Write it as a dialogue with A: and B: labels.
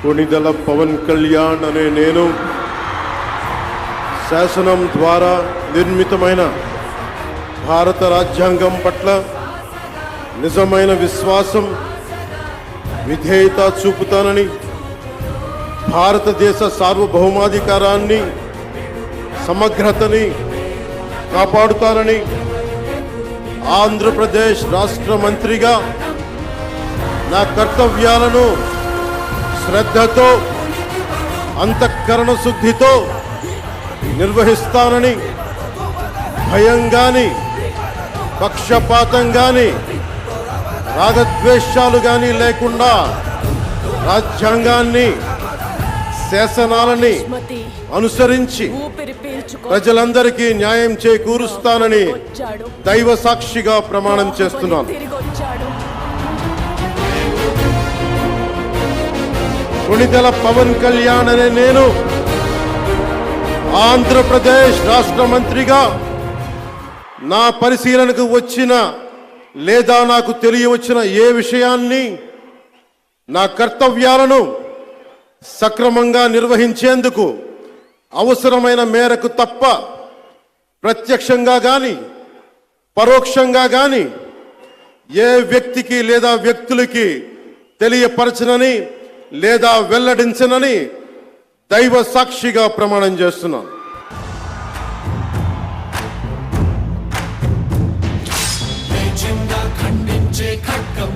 A: కొణిదెల పవన్ కళ్యాణ్ అనే నేను శాసనం ద్వారా నిర్మితమైన భారత రాజ్యాంగం పట్ల నిజమైన విశ్వాసం విధేయత చూపుతానని, భారతదేశ సార్వభౌమాధికారాన్ని సమగ్రతని కాపాడుతానని, ఆంధ్రప్రదేశ్ రాష్ట్ర మంత్రిగా నా కర్తవ్యాలను శ్రద్ధతో అంతఃకరణ శుద్ధితో నిర్వహిస్తానని, భయం గాని పక్షపాతం గాని రాగద్వేషాలు గాని లేకుండా రాజ్యాంగాన్ని శాసనాలని అనుసరించి ప్రజలందరికీ న్యాయం చేకూరుస్తానని దైవ సాక్షిగా ప్రమాణం చేస్తున్నాను. కొణిదెల పవన్ కళ్యాణ్ అనే నేను ఆంధ్రప్రదేశ్ రాష్ట్ర మంత్రిగా నా పరిశీలనకు వచ్చిన లేదా నాకు తెలియవచ్చిన ఏ విషయాన్ని, నా కర్తవ్యాలను సక్రమంగా నిర్వహించేందుకు అవసరమైన మేరకు తప్ప ప్రత్యక్షంగా గాని పరోక్షంగా గాని ఏ వ్యక్తికి లేదా వ్యక్తులకి తెలియపరచనని లేదా వెల్లడించనని దైవ సాక్షిగా ప్రమాణం చేస్తున్నాను.
B: ఖండించే ఖడ్గం